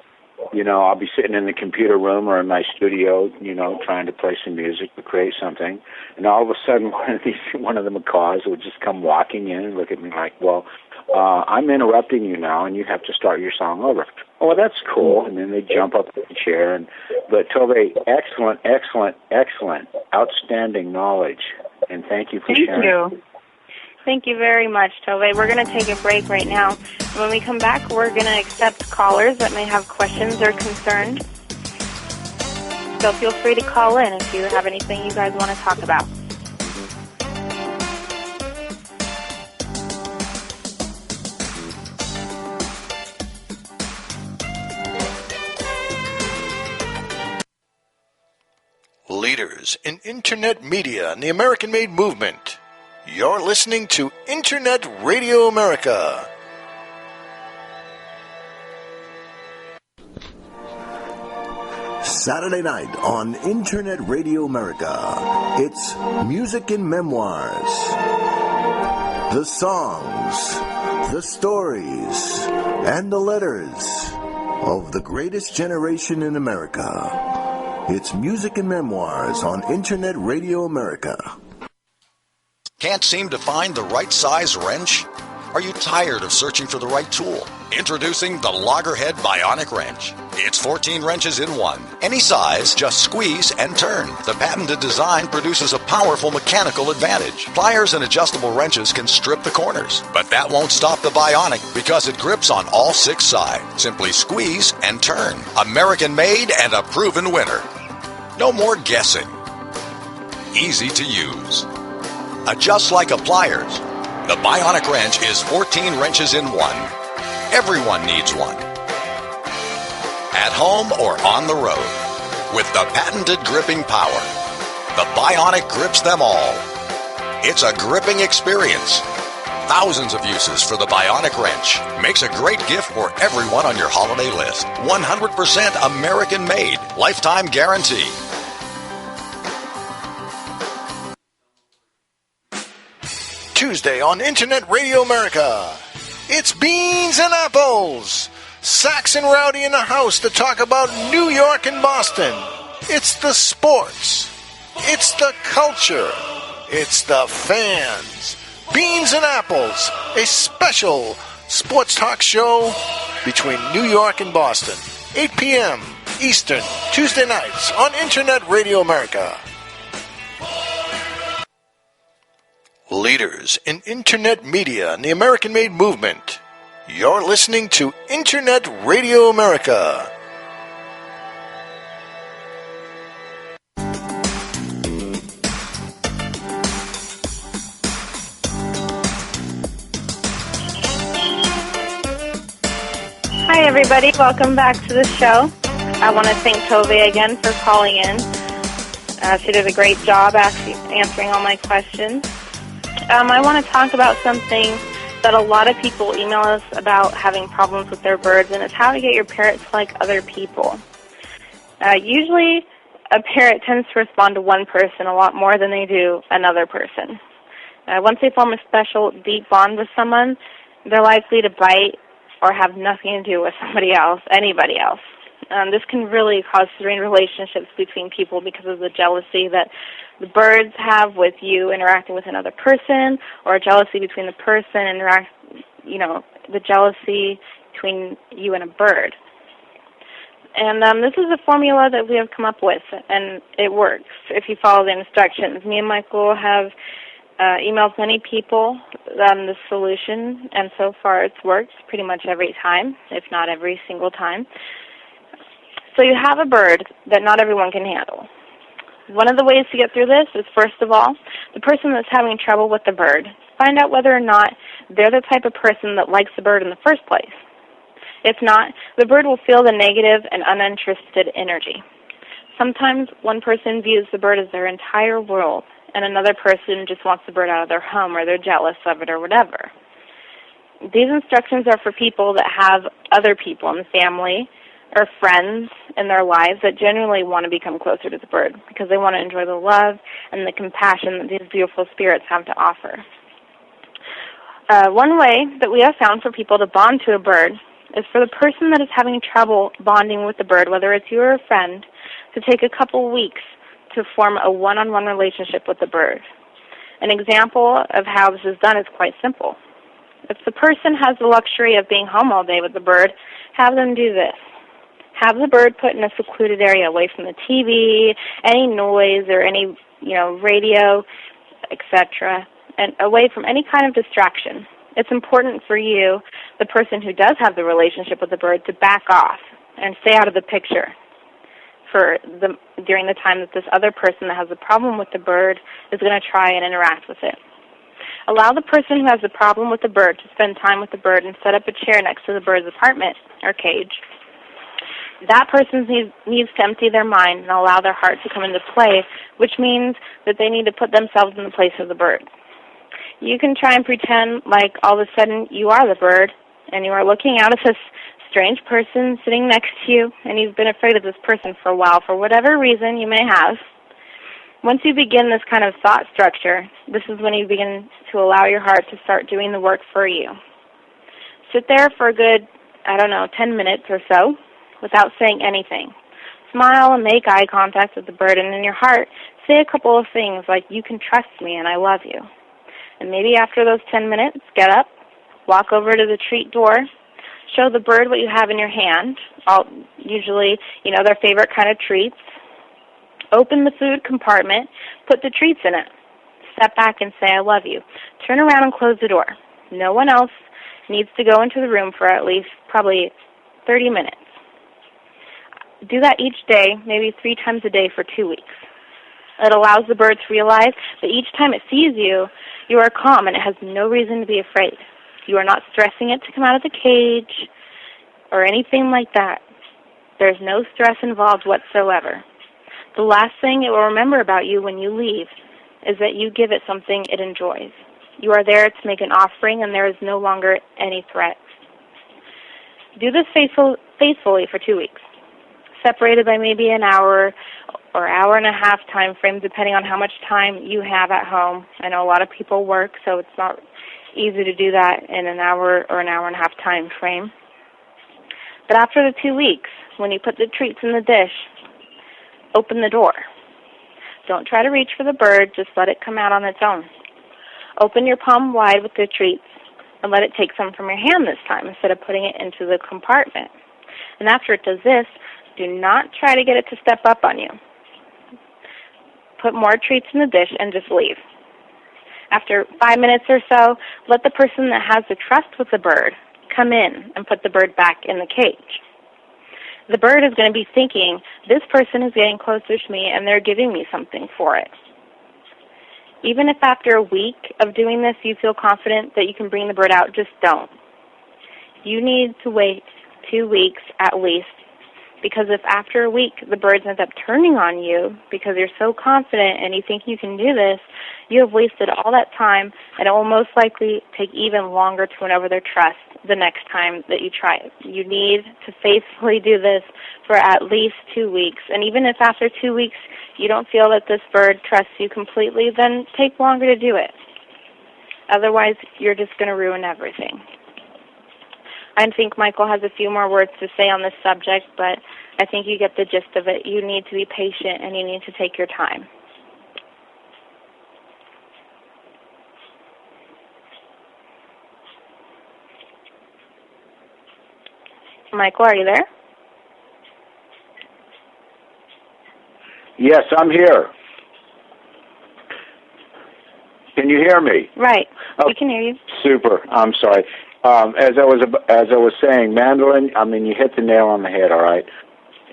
I'll be sitting in the computer room or in my studio, trying to play some music or create something, and all of a sudden one of the macaws would just come walking in and look at me like, well, I'm interrupting you now, and you have to start your song over. Oh, well, that's cool. And then they jump up in the chair. But Tove, excellent, outstanding knowledge. And thank you for sharing. Thank you. Thank you very much, Tove. We're going to take a break right now. And when we come back, we're going to accept callers that may have questions or concerns. So feel free to call in if you have anything you guys want to talk about. Leaders in Internet media and the American-made movement. You're listening to Internet Radio America. Saturday night on Internet Radio America, it's Music and Memoirs. The songs, the stories, and the letters of the greatest generation in America. It's Music and Memoirs on Internet Radio America. Can't seem to find the right size wrench? Are you tired of searching for the right tool? Introducing the Loggerhead Bionic Wrench. It's 14 wrenches in one. Any size, just squeeze and turn. The patented design produces a powerful mechanical advantage. Pliers and adjustable wrenches can strip the corners, but that won't stop the Bionic because it grips on all 6 sides. Simply squeeze and turn. American made and a proven winner. No more guessing. Easy to use. Adjust like a pliers. The Bionic wrench is 14 wrenches in one. Everyone needs one. At home or on the road. With the patented gripping power, the Bionic grips them all. It's a gripping experience. Thousands of uses for the Bionic wrench. Makes a great gift for everyone on your holiday list. 100% American made. Lifetime guarantee. Tuesday on Internet Radio America. It's Beans and Apples. Sax and Rowdy in the house to talk about New York and Boston. It's the sports. It's the culture. It's the fans. Beans and Apples, a special sports talk show between New York and Boston. 8 p.m. Eastern, Tuesday nights on Internet Radio America. Leaders in Internet media and the American-made movement. You're listening to Internet Radio America. Hi, everybody. Welcome back to the show. I want to thank Tove again for calling in. She did a great job answering all my questions. I want to talk about something that a lot of people email us about having problems with their birds, and it's how to get your parrots like other people. Usually, a parrot tends to respond to one person a lot more than they do another person. Once they form a special, deep bond with someone, they're likely to bite or have nothing to do with anybody else. This can really cause strained relationships between people because of the jealousy that the birds have with you interacting with another person, or jealousy between the person the jealousy between you and a bird. And this is a formula that we have come up with, and it works if you follow the instructions. Me and Michael have emailed many people on the solution, and so far it's worked pretty much every time, if not every single time. So you have a bird that not everyone can handle. One of the ways to get through this is, first of all, the person that's having trouble with the bird, find out whether or not they're the type of person that likes the bird in the first place. If not, the bird will feel the negative and uninterested energy. Sometimes one person views the bird as their entire world, and another person just wants the bird out of their home, or they're jealous of it, or whatever. These instructions are for people that have other people in the family or friends in their lives that genuinely want to become closer to the bird because they want to enjoy the love and the compassion that these beautiful spirits have to offer. One way that we have found for people to bond to a bird is for the person that is having trouble bonding with the bird, whether it's you or a friend, to take a couple weeks to form a one-on-one relationship with the bird. An example of how this is done is quite simple. If the person has the luxury of being home all day with the bird, have them do this. Have the bird put in a secluded area away from the TV, any noise or any, radio, etc., and away from any kind of distraction. It's important for you, the person who does have the relationship with the bird, to back off and stay out of the picture during the time that this other person that has a problem with the bird is going to try and interact with it. Allow the person who has the problem with the bird to spend time with the bird and set up a chair next to the bird's apartment or cage. That person needs to empty their mind and allow their heart to come into play, which means that they need to put themselves in the place of the bird. You can try and pretend like all of a sudden you are the bird and you are looking out at this strange person sitting next to you, and you've been afraid of this person for a while for whatever reason you may have. Once you begin this kind of thought structure, this is when you begin to allow your heart to start doing the work for you. Sit there for a good, 10 minutes or so without saying anything. Smile and make eye contact with the bird, and in your heart, say a couple of things like, "You can trust me and I love you." And maybe after those 10 minutes, get up, walk over to the treat door, show the bird what you have in your hand, usually, their favorite kind of treats. Open the food compartment, put the treats in it. Step back and say, "I love you." Turn around and close the door. No one else needs to go into the room for at least probably 30 minutes. Do that each day, maybe 3 times a day for 2 weeks. It allows the bird to realize that each time it sees you, you are calm and it has no reason to be afraid. You are not stressing it to come out of the cage or anything like that. There's no stress involved whatsoever. The last thing it will remember about you when you leave is that you give it something it enjoys. You are there to make an offering, and there is no longer any threat. Do this faithfully for 2 weeks, separated by maybe an hour or hour and a half time frame, depending on how much time you have at home. I know a lot of people work, so it's not easy to do that in an hour or an hour and a half time frame. But after the 2 weeks, when you put the treats in the dish, open the door. Don't try to reach for the bird, just let it come out on its own. Open your palm wide with the treats and let it take some from your hand this time instead of putting it into the compartment. And after it does this, do not try to get it to step up on you. Put more treats in the dish and just leave. After 5 minutes or so, let the person that has the trust with the bird come in and put the bird back in the cage. The bird is going to be thinking, this person is getting closer to me and they're giving me something for it. Even if after a week of doing this you feel confident that you can bring the bird out, just don't. You need to wait 2 weeks at least, because if after a week the birds end up turning on you because you're so confident and you think you can do this, you have wasted all that time, and it will most likely take even longer to win over their trust the next time that you try it. You need to faithfully do this for at least 2 weeks. And even if after 2 weeks you don't feel that this bird trusts you completely, then take longer to do it. Otherwise, you're just going to ruin everything. I think Michael has a few more words to say on this subject, but I think you get the gist of it. You need to be patient and you need to take your time. Michael, are you there? Yes, I'm here. Can you hear me? Right. Oh, We can hear you. Super. I'm sorry. As I was saying, Mandolin, I mean, you hit the nail on the head, all right?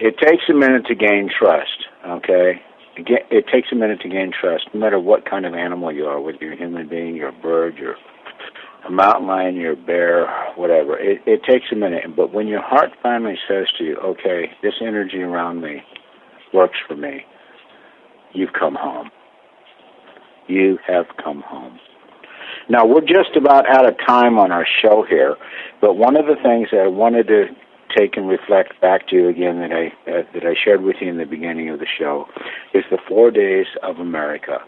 It takes a minute to gain trust, okay? It takes a minute to gain trust, no matter what kind of animal you are, whether you're a human being, you're a bird, you're a mountain lion, you're a bear, whatever. It takes a minute. But when your heart finally says to you, okay, this energy around me works for me, you've come home. You have come home. Now, we're just about out of time on our show here, but one of the things that I wanted to take and reflect back to you again that I shared with you in the beginning of the show is the 4 Days of America.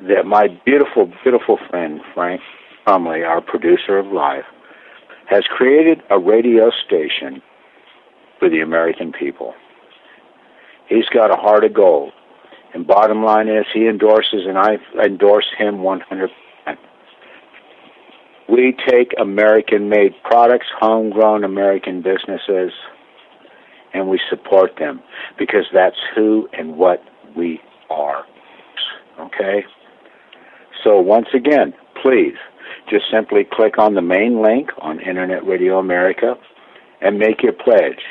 That my beautiful, beautiful friend, Frank Crumley, our producer of Live, has created a radio station for the American people. He's got a heart of gold. And bottom line is he endorses, and I endorse him 100%. We take American-made products, homegrown American businesses, and we support them because that's who and what we are. Okay? So once again, please, just simply click on the main link on Internet Radio America and make your pledge.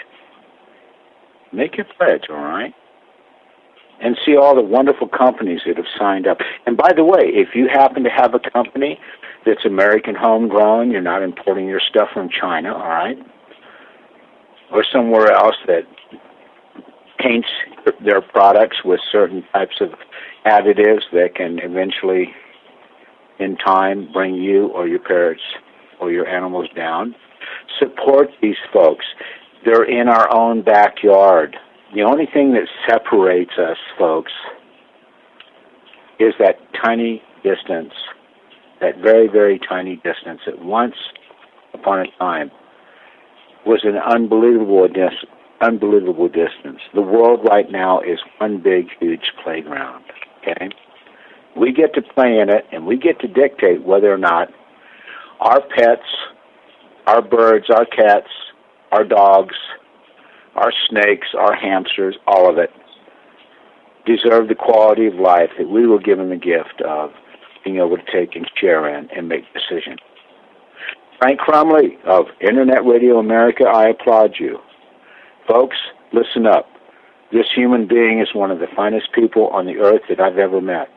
Make your pledge, all right? And see all the wonderful companies that have signed up. And by the way, if you happen to have a company that's American homegrown, you're not importing your stuff from China, all right? Or somewhere else that paints their products with certain types of additives that can eventually, in time, bring you or your parrots or your animals down. Support these folks. They're in our own backyard. The only thing that separates us, folks, is that tiny distance, that very, very tiny distance that once upon a time was an unbelievable distance. The world right now is one big, huge playground, okay? We get to play in it, and we get to dictate whether or not our pets, our birds, our cats, our dogs, our snakes, our hamsters, all of it, deserve the quality of life that we were given the gift of being able to take and share in and make decisions. Frank Crumley of Internet Radio America, I applaud you. Folks, listen up. This human being is one of the finest people on the earth that I've ever met.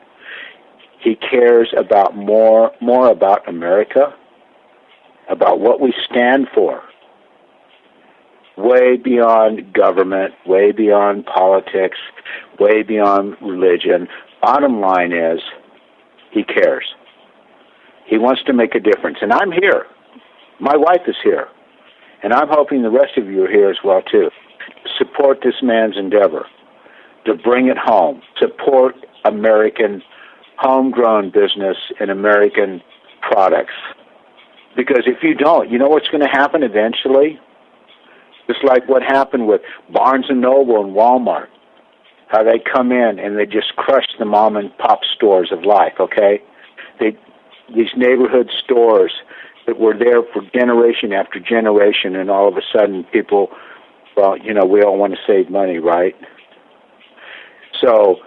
He cares about more about America, about what we stand for, way beyond government, way beyond politics, way beyond religion. Bottom line is, he cares. He wants to make a difference. And I'm here. My wife is here. And I'm hoping the rest of you are here as well, too. Support this man's endeavor to bring it home. Support American homegrown business and American products. Because if you don't, you know what's going to happen eventually? Just like what happened with Barnes & Noble and Walmart. How they come in and they just crush the mom and pop stores of life, okay? These neighborhood stores that were there for generation after generation, and all of a sudden people, well, you know, we all want to save money, right? So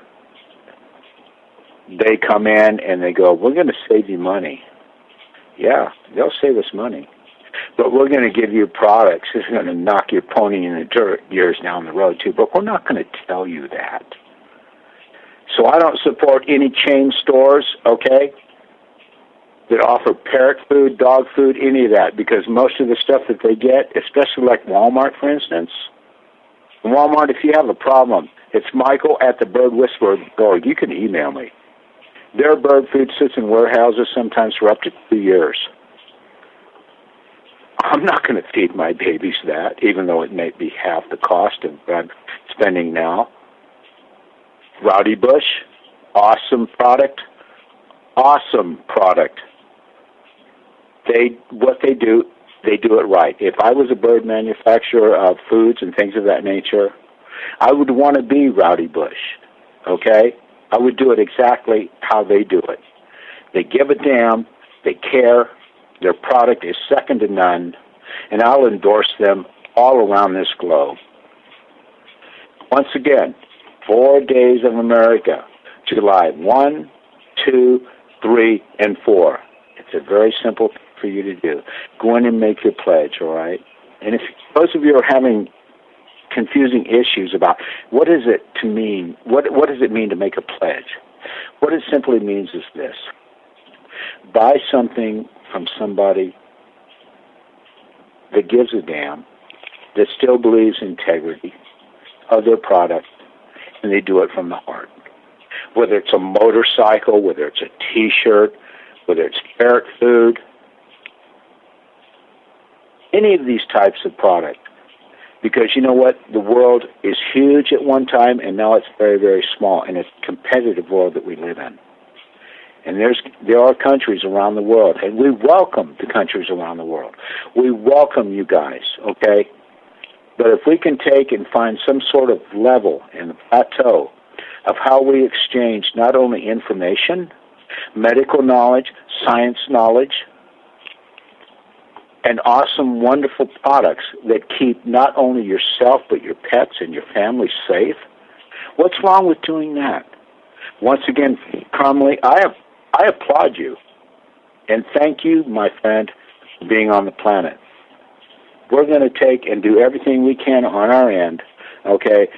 they come in and they go, we're going to save you money. Yeah, they'll save us money. But we're going to give you products that's going to knock your pony in the dirt years down the road, too. But we're not going to tell you that. So I don't support any chain stores, okay, that offer parrot food, dog food, any of that, because most of the stuff that they get, especially like Walmart, for instance, Walmart, if you have a problem, it's Michael at thebirdwhisperer.org. You can email me. Their bird food sits in warehouses sometimes for up to 2 years. I'm not going to feed my babies that, even though it may be half the cost of what I'm spending now. Rowdy Bush, awesome product. Awesome product. What they do it right. If I was a bird manufacturer of foods and things of that nature, I would want to be Rowdy Bush, okay? I would do it exactly how they do it. They give a damn, they care, their product is second to none, and I'll endorse them all around this globe. Once again, 4 days of America, July 1, 2, 3, and 4. It's a very simple thing for you to do. Go in and make your pledge, all right? And if those of you are having confusing issues about what is it to mean, what does it mean to make a pledge? What it simply means is this. Buy something from somebody that gives a damn, that still believes in integrity of their product, and they do it from the heart. Whether it's a motorcycle, whether it's a T-shirt, whether it's parrot food, any of these types of product. Because you know what? The world is huge at one time, and now it's very, very small, and it's a competitive world that we live in. And there are countries around the world, and we welcome the countries around the world. We welcome you guys, okay? But if we can take and find some sort of level and plateau of how we exchange not only information, medical knowledge, science knowledge, and awesome, wonderful products that keep not only yourself but your pets and your family safe, what's wrong with doing that? Once again, Carmelie, I applaud you, and thank you, my friend, for being on the planet. We're going to take and do everything we can on our end, okay,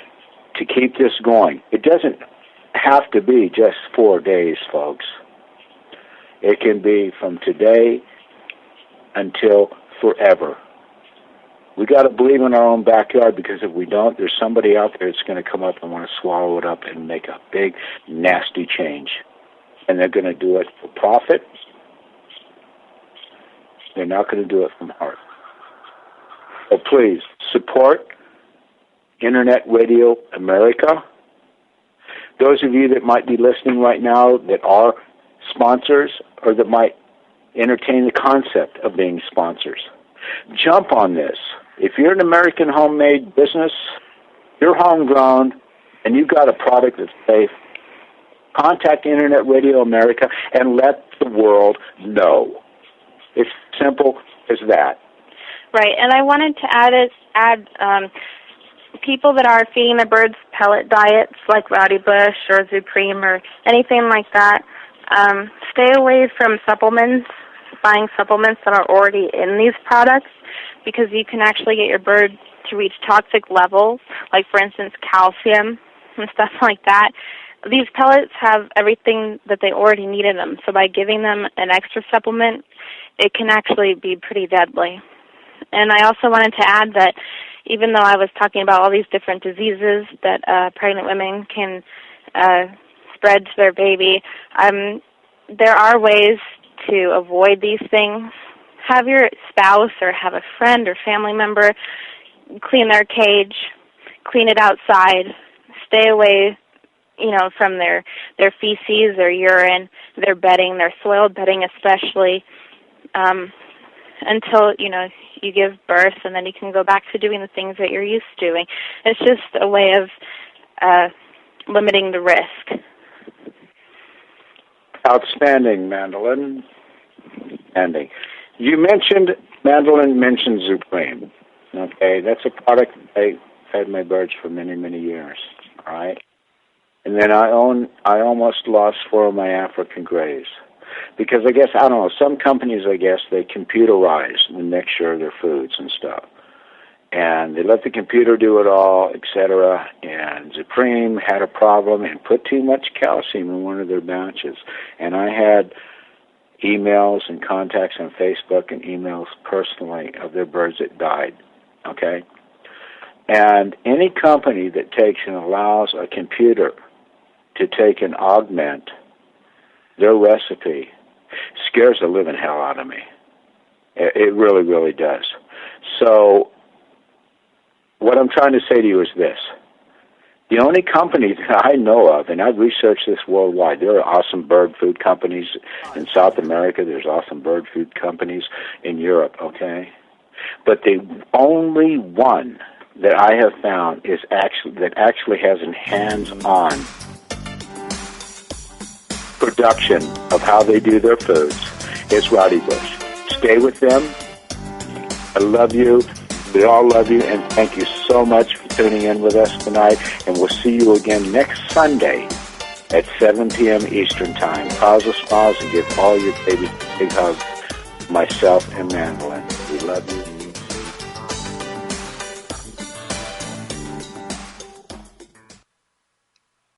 to keep this going. It doesn't have to be just 4 days, folks. It can be from today until forever. We got to believe in our own backyard, because if we don't, there's somebody out there that's going to come up and want to swallow it up and make a big, nasty change. And they're going to do it for profit. They're not going to do it from heart. So please, support Internet Radio America. Those of you that might be listening right now that are sponsors, or that might entertain the concept of being sponsors, jump on this. If you're an American homemade business, you're homegrown, and you've got a product that's safe, contact Internet Radio America and let the world know. It's simple as that. Right, and I wanted to add people that are feeding the birds pellet diets like Rowdy Bush or Supreme or anything like that, stay away from supplements, buying supplements that are already in these products, because you can actually get your bird to reach toxic levels, like, for instance, calcium and stuff like that. These pellets have everything that they already need in them, so by giving them an extra supplement, it can actually be pretty deadly. And I also wanted to add that even though I was talking about all these different diseases that pregnant women can spread to their baby, there are ways to avoid these things. Have your spouse or have a friend or family member clean their cage, clean it outside, stay away, from their feces, their urine, their bedding, their soiled bedding especially, until, you give birth, and then you can go back to doing the things that you're used to doing. It's just a way of limiting the risk. Outstanding, Mandolin. Outstanding. Mandolin mentioned Supreme. Okay, that's a product I fed my birds for many, many years. All right. And then I almost lost 4 of my African grays. Because some companies, they computerize the mixture of their foods and stuff. And they let the computer do it all, etc. And Supreme had a problem and put too much calcium in one of their batches. And I had emails and contacts on Facebook and emails personally of their birds that died. Okay? And any company that takes and allows a computer to take and augment their recipe scares the living hell out of me. It really, really does. So what I'm trying to say to you is this. The only company that I know of, and I've researched this worldwide, there are awesome bird food companies in South America, there's awesome bird food companies in Europe, okay? But the only one that I have found is actually has a hands-on production of how they do their foods is Rowdy Bush. Stay with them. I love you. We all love you, and thank you so much for tuning in with us tonight, and we'll see you again next Sunday at 7 p.m. Eastern Time. Cause a smiles and give all your babies a big hug. Myself and Mandolin. We love you.